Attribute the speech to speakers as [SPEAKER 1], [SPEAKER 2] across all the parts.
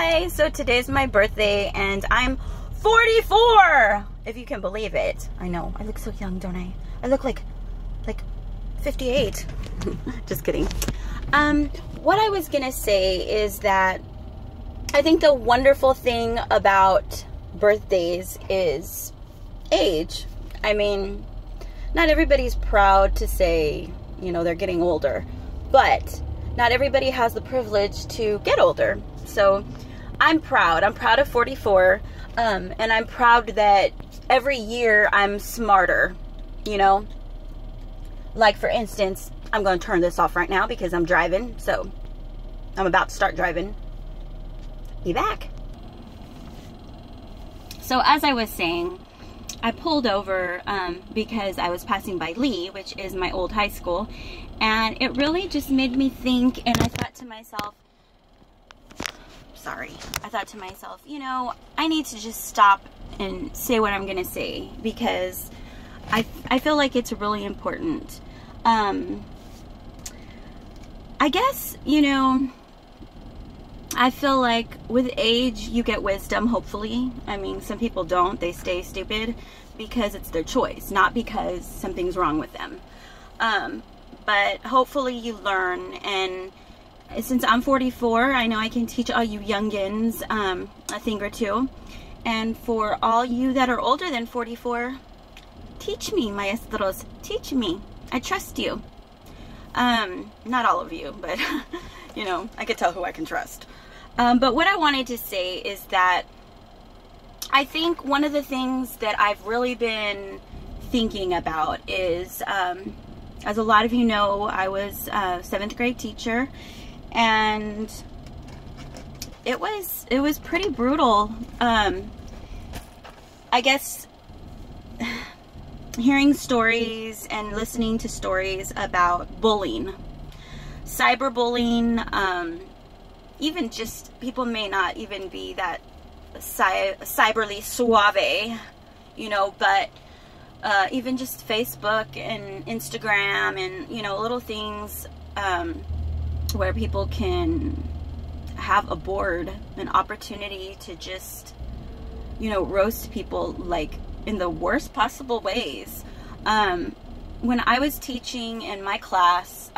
[SPEAKER 1] Hi, so today's my birthday and I'm 44, if you can believe it. I know, I look so young, don't I? I look like 58. Just kidding. What I was gonna say is that I think the wonderful thing about birthdays is age. I mean, not everybody's proud to say, you know, they're getting older, but not everybody has the privilege to get older. So I'm proud. I'm proud of 44. And I'm proud that every year I'm smarter, you know? Like, for instance, I'm going to turn this off right now because I'm driving. So I'm about to start driving. Be back. So as I was saying, I pulled over because I was passing by Lee, which is my old high school. And it really just made me think, and I thought to myself, you know, I need to just stop and say what I'm going to say because I feel like it's really important. I guess, you know, I feel like with age, you get wisdom, hopefully. I mean, some people don't. They stay stupid because it's their choice, not because something's wrong with them. But hopefully you learn, and since I'm 44, I know I can teach all you youngins a thing or two. And for all you that are older than 44, teach me, maestros, teach me. I trust you. Not all of you, but you know, I could tell who I can trust. But what I wanted to say is that I think one of the things that I've really been thinking about is, as a lot of you know, I was a 7th grade teacher, and it was pretty brutal. I guess hearing stories and listening to stories about bullying, cyberbullying, even just people may not even be that cyberly suave, you know, but even just Facebook and Instagram and, you know, little things where people can have a board, an opportunity to just, you know, roast people like in the worst possible ways. When I was teaching in my class,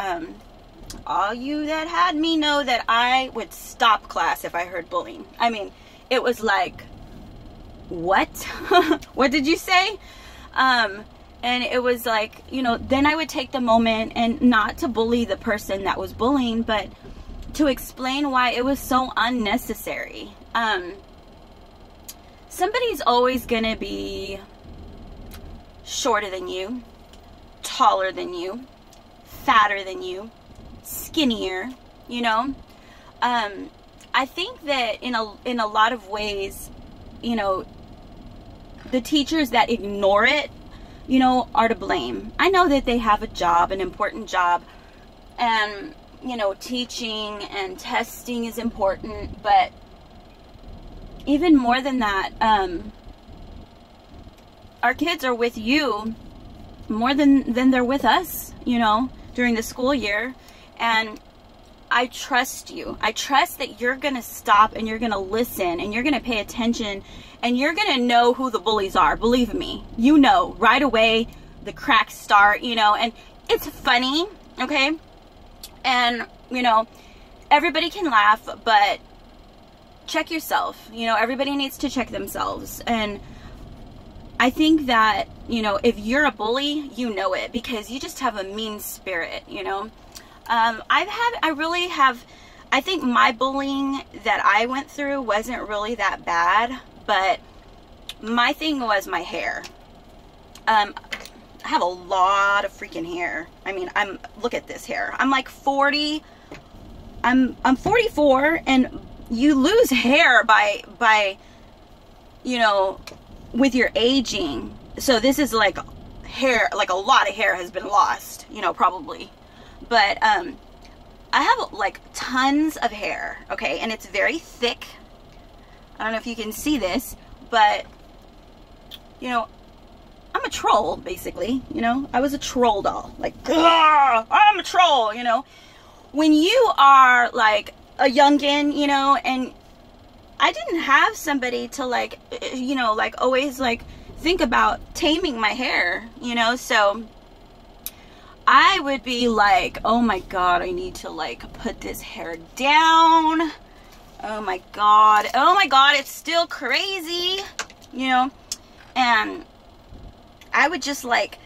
[SPEAKER 1] all you that had me know that I would stop class if I heard bullying. I mean, it was like, what? What did you say? And it was like, you know, then I would take the moment and not to bully the person that was bullying, but to explain why it was so unnecessary. Somebody's always gonna be shorter than you, taller than you, fatter than you, skinnier, you know. I think that in a lot of ways, you know, the teachers that ignore it, you know, are to blame. I know that they have a job, an important job, and, you know, teaching and testing is important, but even more than that, our kids are with you more than they're with us, you know, during the school year. And I trust you. I trust that you're going to stop and you're going to listen and you're going to pay attention and you're going to know who the bullies are. Believe me, you know right away the cracks start, you know, and it's funny, okay? And, you know, everybody can laugh, but check yourself. You know, everybody needs to check themselves. And I think that, you know, if you're a bully, you know it because you just have a mean spirit, you know. I think my bullying that I went through wasn't really that bad, but my thing was my hair. I have a lot of freaking hair. I mean, look at this hair. I'm like 40. I'm 44, and you lose hair by, you know, with your aging. So this is like hair, like a lot of hair has been lost, you know, probably. But I have like tons of hair, okay, and it's very thick. I don't know if you can see this, but, you know, I'm a troll, basically, you know. I was a troll doll, like, I'm a troll, you know. When you are like a youngin, you know, and I didn't have somebody to like, you know, like always like think about taming my hair, you know. So I would be like, oh my God, I need to like put this hair down. Oh my God, it's still crazy, you know. And I would just like,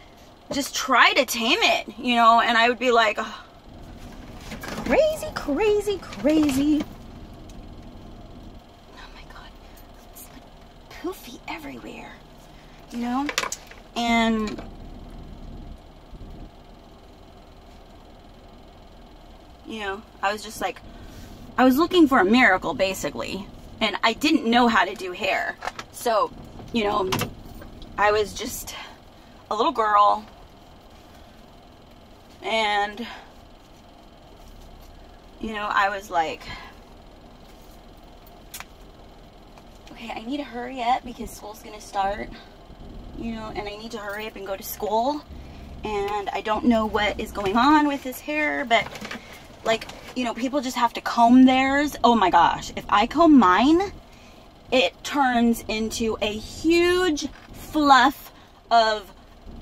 [SPEAKER 1] just try to tame it, you know. And I would be like, oh, crazy, crazy, crazy. Oh my God, it's like poofy everywhere, you know. And you know, I was just like, I was looking for a miracle basically, and I didn't know how to do hair. So, you know, I was just a little girl, and you know, I was like, okay, I need to hurry up because school's gonna start, you know, and I need to hurry up and go to school, and I don't know what is going on with this hair, but like, you know, people just have to comb theirs. Oh my gosh, if I comb mine, it turns into a huge fluff of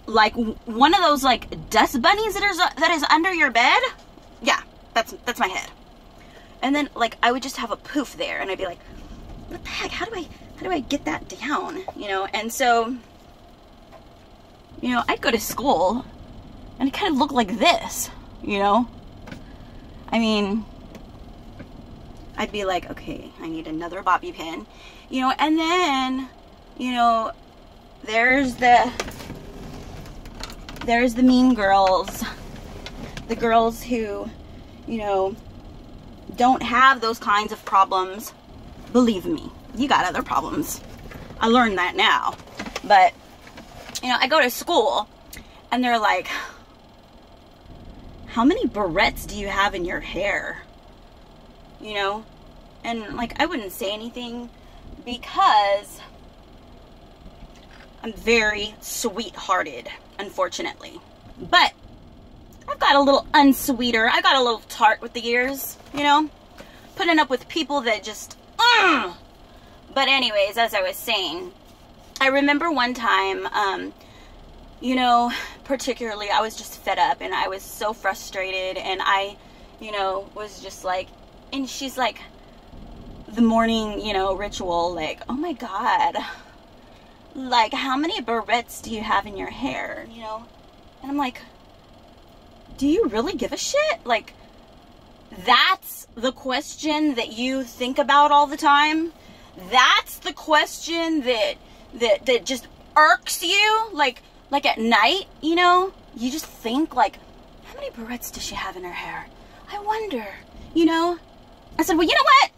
[SPEAKER 1] like one of those like dust bunnies that is under your bed. Yeah, that's my head. And then like I would just have a poof there, and I'd be like, what the heck, how do I get that down, you know? And so, you know, I'd go to school and it kind of looked like this, you know. I mean, I'd be like, okay, I need another bobby pin, you know. And then, you know, there's the mean girls, the girls who, you know, don't have those kinds of problems. Believe me, you got other problems. I learned that now. But, you know, I go to school and they're like, how many barrettes do you have in your hair? You know? And like, I wouldn't say anything because I'm very sweet-hearted, unfortunately. But I've got a little unsweeter. I got a little tart with the years, you know? Putting up with people that just, But anyways, as I was saying, I remember one time, you know, particularly I was just fed up and I was so frustrated, and I, you know, was just like, and she's like, the morning, you know, ritual, like, oh my God, like, how many barrettes do you have in your hair, you know? And I'm like, do you really give a shit? Like, that's the question that you think about all the time? That's the question that just irks you? Like at night, you know? You just think, like, how many barrettes does she have in her hair? I wonder, you know? I said, well, you know what?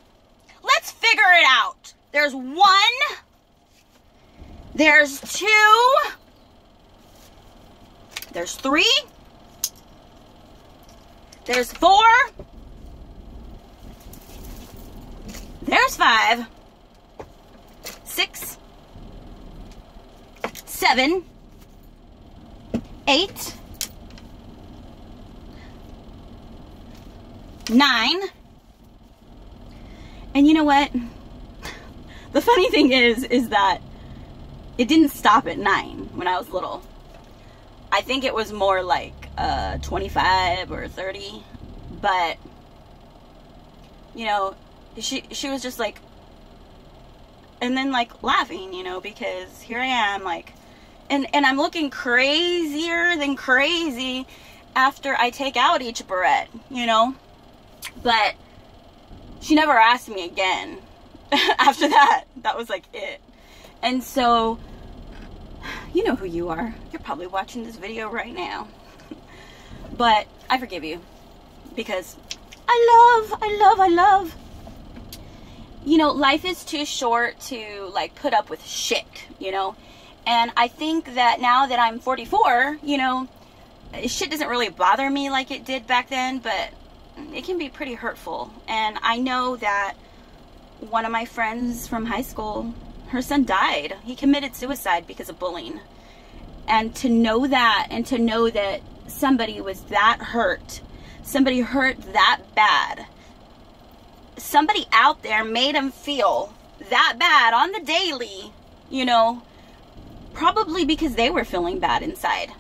[SPEAKER 1] Let's figure it out. There's 1, there's 2, there's 3, there's 4, there's 5, 6, 7, 8, 9, and you know what? The funny thing is that it didn't stop at 9 when I was little. I think it was more like 25 or 30, but you know, she was just like, and then like laughing, you know, because here I am, like, and I'm looking crazier than crazy after I take out each barrette, you know. But she never asked me again after that. That was like it. And so, you know who you are. You're probably watching this video right now. But I forgive you, because I love, you know, life is too short to like put up with shit, you know. And I think that now that I'm 44, you know, shit doesn't really bother me like it did back then, but it can be pretty hurtful. And I know that one of my friends from high school, her son died. He committed suicide because of bullying. And to know that, and to know that somebody was that hurt, somebody hurt that bad, somebody out there made him feel that bad on the daily, you know, probably because they were feeling bad inside.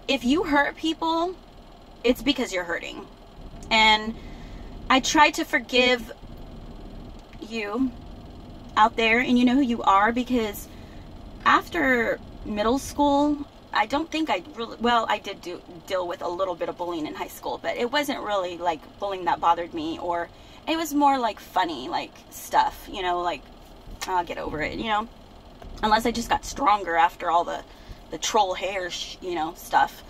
[SPEAKER 1] If you hurt people, it's because you're hurting. And I try to forgive you out there, and you know who you are, because after middle school, I don't think I really, well, I did deal with a little bit of bullying in high school, but it wasn't really like bullying that bothered me, or it was more like funny, like stuff, you know, like I'll get over it, you know, unless I just got stronger after all the troll hair, you know, stuff.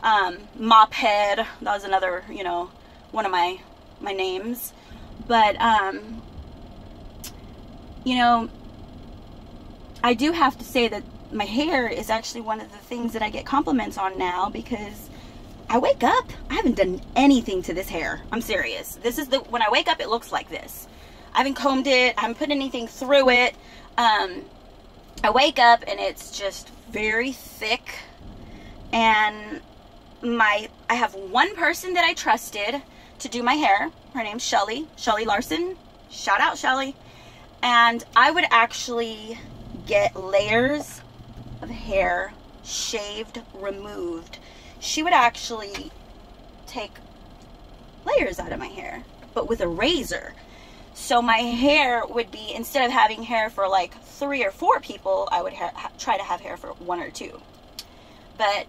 [SPEAKER 1] Mop head, that was another, you know, one of my names. But you know, I do have to say that my hair is actually one of the things that I get compliments on now, because I wake up, I haven't done anything to this hair. I'm serious. This is when I wake up, it looks like this. I haven't combed it, I haven't put anything through it. I wake up and it's just very thick, and I have one person that I trusted to do my hair. Her name's Shelly Larson. Shout out, Shelly. And I would actually get layers of hair shaved, removed. She would actually take layers out of my hair, but with a razor. So my hair would be, instead of having hair for like 3 or 4 people, I would try to have hair for 1 or 2. But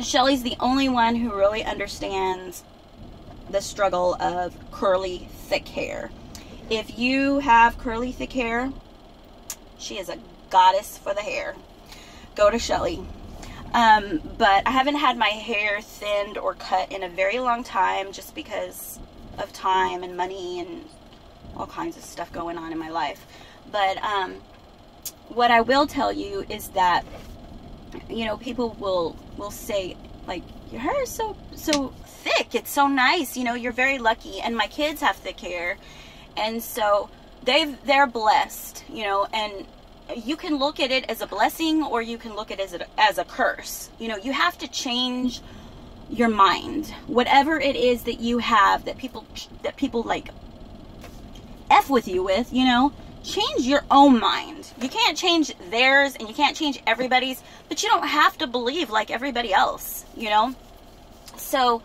[SPEAKER 1] Shelly's the only one who really understands the struggle of curly, thick hair. If you have curly, thick hair, she is a goddess for the hair. Go to Shelly. But I haven't had my hair thinned or cut in a very long time, just because of time and money and all kinds of stuff going on in my life. But what I will tell you is that, you know, people will say, like, your hair is so thick, it's so nice, you know, you're very lucky. And my kids have thick hair, and so they're blessed, you know. And you can look at it as a blessing, or you can look at it as a curse. You know, you have to change your mind. Whatever it is that you have that people like F with you with, you know, change your own mind. You can't change theirs, and you can't change everybody's, but you don't have to believe like everybody else, you know. So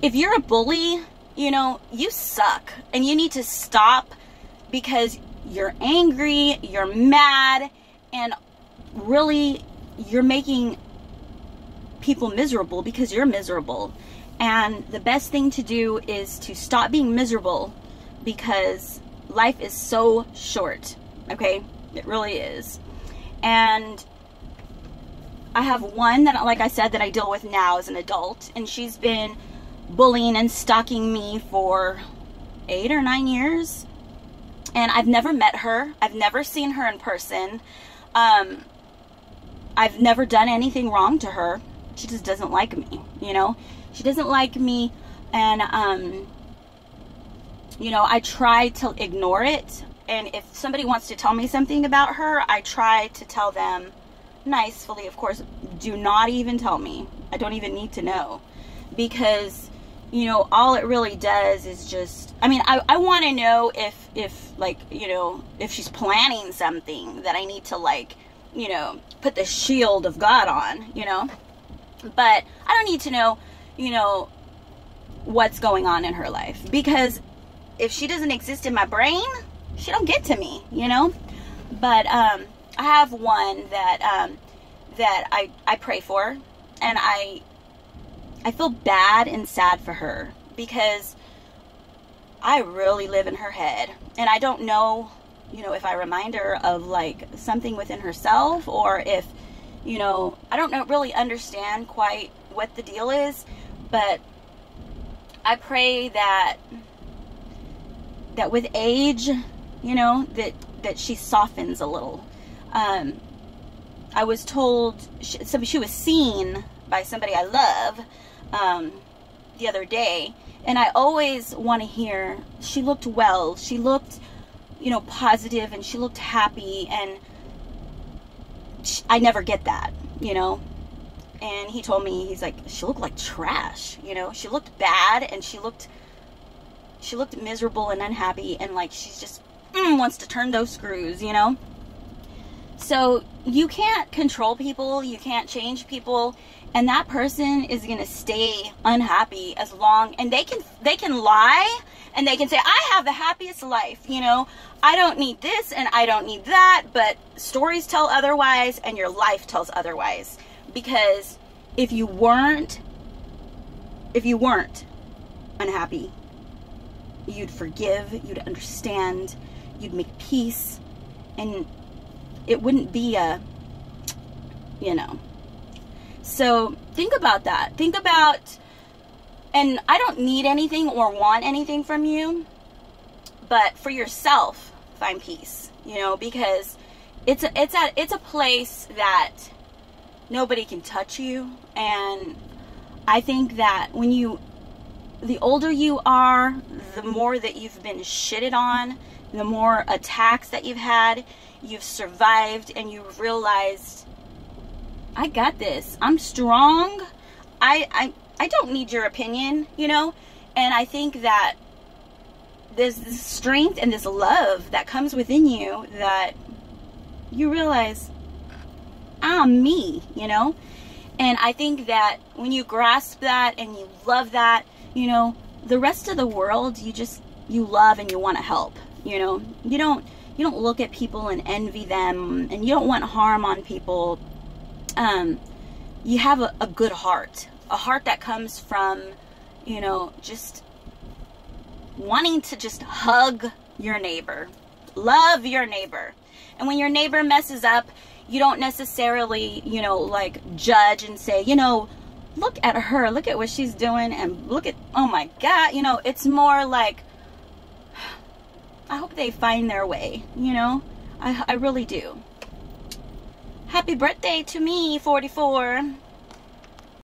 [SPEAKER 1] if you're a bully, you know, you suck, and you need to stop, because you're angry, you're mad, and really you're making people miserable because you're miserable. And the best thing to do is to stop being miserable, because life is so short, okay? It really is. And I have one that, like I said, that I deal with now as an adult, and she's been bullying and stalking me for 8 or 9 years. And I've never met her. I've never seen her in person. I've never done anything wrong to her. She just doesn't like me, you know? She doesn't like me, and, you know, I try to ignore it. And if somebody wants to tell me something about her, I try to tell them nicely, of course. Do not even tell me. I don't even need to know. Because, you know, all it really does is just, I mean, I want to know if like, you know, if she's planning something that I need to, like, you know, put the shield of God on, you know. But I don't need to know, you know, what's going on in her life, because if she doesn't exist in my brain, she don't get to me, you know. But I have one that that I pray for, and I feel bad and sad for her, because I really live in her head, and I don't know, you know, if I remind her of like something within herself, or if, you know, I don't really understand quite what the deal is. But I pray that with age, you know, that she softens a little. I was told she was seen by somebody I love the other day, and I always want to hear she looked well, she looked, you know, positive, and she looked happy, and I never get that, you know. And he told me, he's like, she looked like trash, you know. She looked bad, and she looked miserable and unhappy, and like she's just wants to turn those screws, you know? So you can't control people, you can't change people, and that person is gonna stay unhappy as long, and they can lie, and they can say, I have the happiest life, you know, I don't need this and I don't need that, but stories tell otherwise and your life tells otherwise. Because if you weren't unhappy, you'd forgive, you'd understand, you'd make peace, and it wouldn't be a, you know. So think about that. Think about, and I don't need anything or want anything from you, but for yourself, find peace, you know, because it's a place that nobody can touch you. And I think that the older you are, the more that you've been shitted on, the more attacks that you've had, you've survived, and you've realized, I got this. I'm strong. I don't need your opinion, you know? And I think that there's this strength and this love that comes within you that you realize, I'm me, you know? And I think that when you grasp that and you love that, you know, the rest of the world, you love and you want to help, you know? You don't look at people and envy them, and you don't want harm on people. You have a good heart, a heart that comes from, you know, just wanting to just hug your neighbor, love your neighbor. And when your neighbor messes up, you don't necessarily, you know, like judge and say, you know, look at her, look at what she's doing, and look at, oh my God, you know, it's more like, I hope they find their way, you know, I really do. Happy birthday to me, 44.